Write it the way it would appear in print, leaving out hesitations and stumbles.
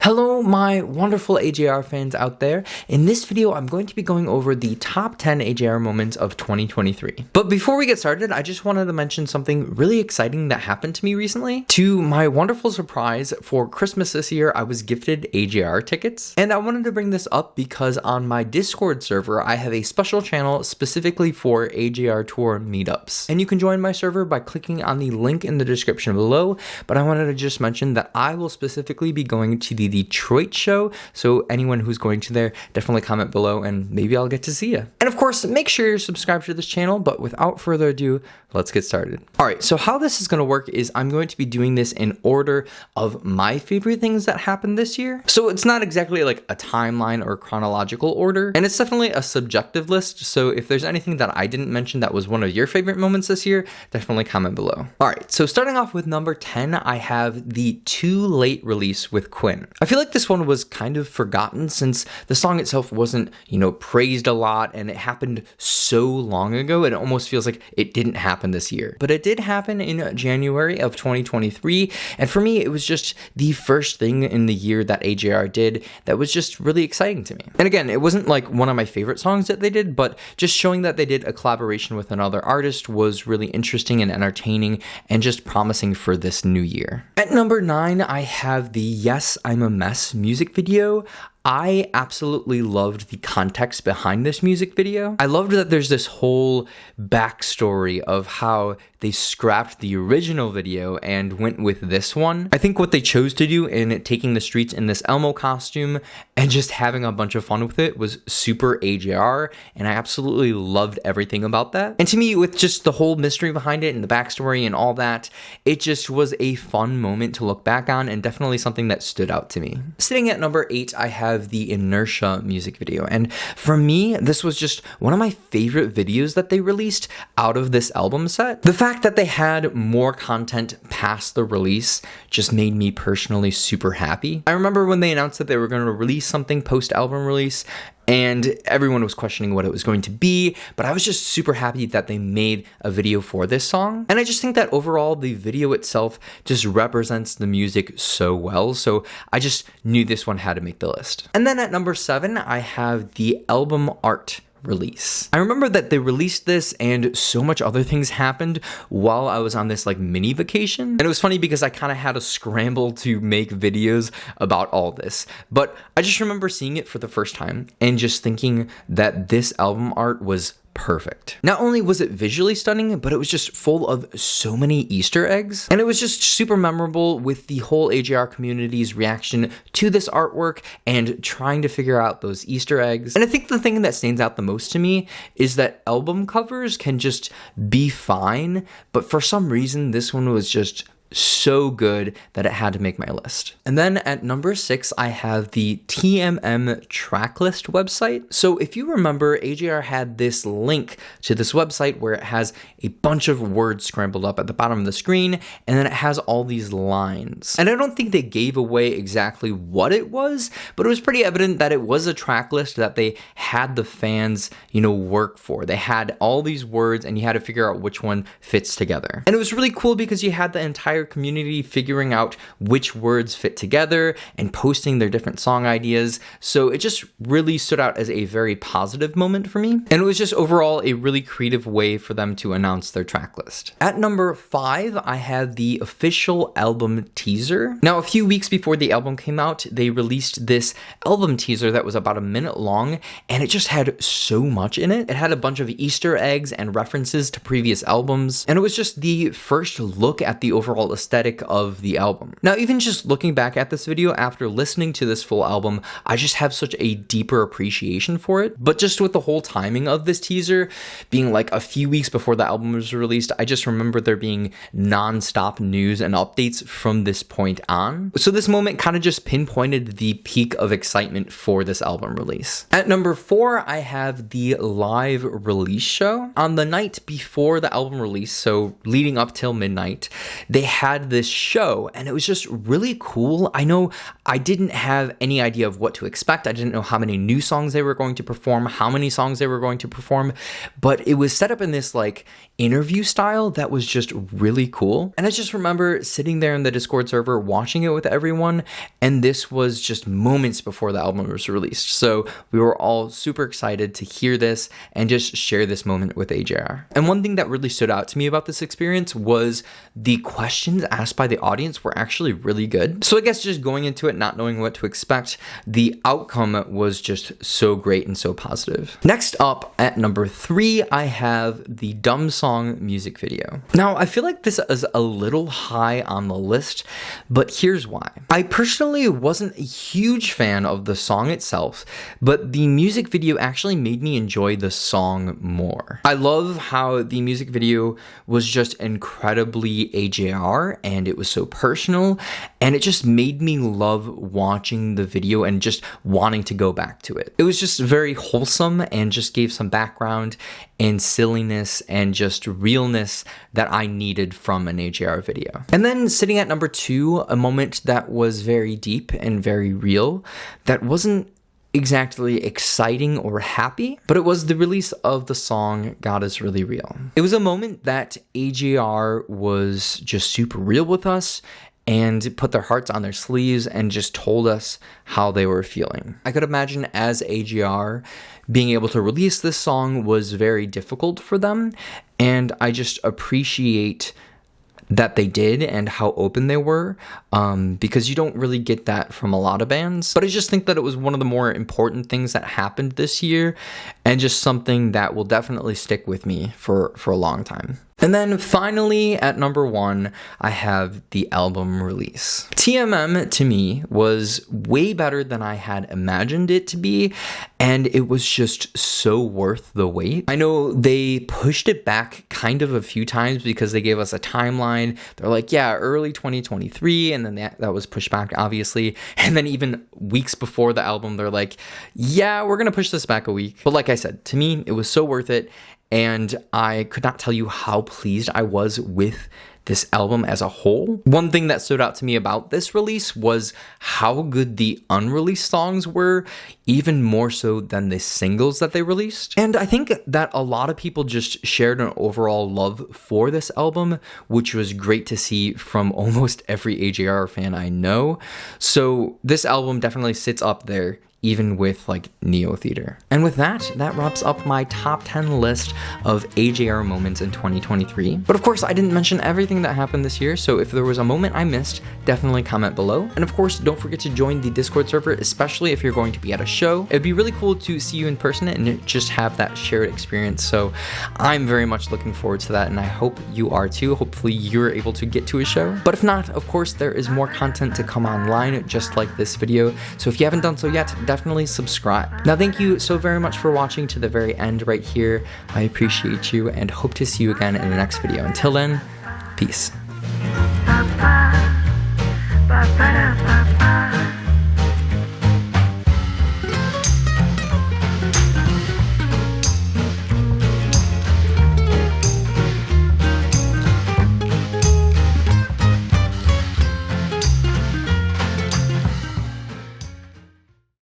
Hello my wonderful AJR fans out there. In this video I'm going to be going over the top 10 AJR moments of 2023. But before we get started, I just wanted to mention something really exciting that happened to me recently. To my wonderful surprise, for Christmas this year I was gifted AJR tickets. And I wanted to bring this up because on my Discord server I have a special channel specifically for AJR tour meetups. And you can join my server by clicking on the link in the description below. But I wanted to just mention that I will specifically be going to the Detroit show, so anyone who's going to there, definitely comment below and maybe I'll get to see you. And of course, make sure you're subscribed to this channel, but without further ado, let's get started. Alright, so how this is going to work is I'm going to be doing this in order of my favorite things that happened this year. So it's not exactly like a timeline or chronological order, and it's definitely a subjective list, so if there's anything that I didn't mention that was one of your favorite moments this year, definitely comment below. Alright, so starting off with number 10, I have the Too Late release with Quinn. I feel like this one was kind of forgotten since the song itself wasn't, praised a lot and it happened so long ago, it almost feels like it didn't happen this year. But it did happen in January of 2023, and for me it was just the first thing in the year that AJR did that was just really exciting to me. And again, it wasn't like one of my favorite songs that they did, but just showing that they did a collaboration with another artist was really interesting and entertaining and just promising for this new year. At number 9, I have the Yes, I'm a Mess music video. I absolutely loved the context behind this music video. I loved that there's this whole backstory of how they scrapped the original video and went with this one. I think what they chose to do in taking the streets in this Elmo costume and just having a bunch of fun with it was super AJR, and I absolutely loved everything about that. And to me, with just the whole mystery behind it and the backstory and all that, it just was a fun moment to look back on and definitely something that stood out to me. Sitting at number 8, I have the Inertia music video, and for me this was just one of my favorite videos that they released out of this album set. The fact that they had more content past the release just made me personally super happy. I remember when they announced that they were going to release something post album release, and everyone was questioning what it was going to be, but I was just super happy that they made a video for this song. And I just think that overall the video itself just represents the music so well, so I just knew this one had to make the list. And then at number 7, I have the album art release. I remember that they released this and so much other things happened while I was on this mini vacation. And it was funny because I kind of had to scramble to make videos about all this. But I just remember seeing it for the first time and just thinking that this album art was perfect. Not only was it visually stunning, but it was just full of so many Easter eggs. And it was just super memorable with the whole AJR community's reaction to this artwork and trying to figure out those Easter eggs. And I think the thing that stands out the most to me is that album covers can just be fine, but for some reason this one was just so good that it had to make my list. And then at number 6, I have the TMM Tracklist website. So if you remember, AJR had this link to this website where it has a bunch of words scrambled up at the bottom of the screen, and then it has all these lines. And I don't think they gave away exactly what it was, but it was pretty evident that it was a track list that they had the fans, work for. They had all these words and you had to figure out which one fits together. And it was really cool because you had the entire community figuring out which words fit together and posting their different song ideas. So it just really stood out as a very positive moment for me. And it was just overall a really creative way for them to announce their track list. At number 5, I have the official album teaser. Now, a few weeks before the album came out, they released this album teaser that was about a minute long, and it just had so much in it. It had a bunch of Easter eggs and references to previous albums, and it was just the first look at the overall aesthetic of the album. Now, even just looking back at this video after listening to this full album, I just have such a deeper appreciation for it. But just with the whole timing of this teaser being like a few weeks before the album was released, I just remember there being non-stop news and updates from this point on. So this moment kind of just pinpointed the peak of excitement for this album release. At number 4, I have the live release show. On the night before the album release, so leading up till midnight, they had this show, and it was just really cool. I know I didn't have any idea of what to expect. I didn't know how many new songs they were going to perform, how many songs they were going to perform, but it was set up in this like interview style that was just really cool. And I just remember sitting there in the Discord server watching it with everyone, and this was just moments before the album was released. So we were all super excited to hear this and just share this moment with AJR. And one thing that really stood out to me about this experience was the questions asked by the audience were actually really good. So I guess just going into it, not knowing what to expect, the outcome was just so great and so positive. Next up at number 3, I have the Dumb Song music video. Now, I feel like this is a little high on the list, but here's why. I personally wasn't a huge fan of the song itself, but the music video actually made me enjoy the song more. I love how the music video was just incredibly AJR, and it was so personal, and it just made me love watching the video and just wanting to go back to it. It was just very wholesome and just gave some background and silliness and just realness that I needed from an AJR video. And then sitting at number 2, a moment that was very deep and very real, that wasn't exactly exciting or happy, but it was the release of the song God Is Really Real. It was a moment that AJR was just super real with us and put their hearts on their sleeves and just told us how they were feeling. I could imagine as AJR, being able to release this song was very difficult for them, and I just appreciate that they did and how open they were, because you don't really get that from a lot of bands. But I just think that it was one of the more important things that happened this year, and just something that will definitely stick with me for a long time. And then finally, at number 1, I have the album release. TMM, to me, was way better than I had imagined it to be, and it was just so worth the wait. I know they pushed it back kind of a few times because they gave us a timeline. They're like, yeah, early 2023, and then that was pushed back, obviously. And then even weeks before the album, they're like, yeah, we're gonna push this back a week. But like I said, to me, it was so worth it. And I could not tell you how pleased I was with this album as a whole. One thing that stood out to me about this release was how good the unreleased songs were, even more so than the singles that they released. And I think that a lot of people just shared an overall love for this album, which was great to see from almost every AJR fan I know. So this album definitely sits up there, even with like Neo Theater. And with that wraps up my top 10 list of AJR moments in 2023. But of course, I didn't mention everything that happened this year, so if there was a moment I missed, definitely comment below. And of course, don't forget to join the Discord server, especially if you're going to be at a show. It'd be really cool to see you in person and just have that shared experience. So I'm very much looking forward to that, and I hope you are too. Hopefully you're able to get to a show. But if not, of course, there is more content to come online, just like this video. So if you haven't done so yet, definitely subscribe. Now, thank you so very much for watching to the very end right here. I appreciate you and hope to see you again in the next video. Until then, peace.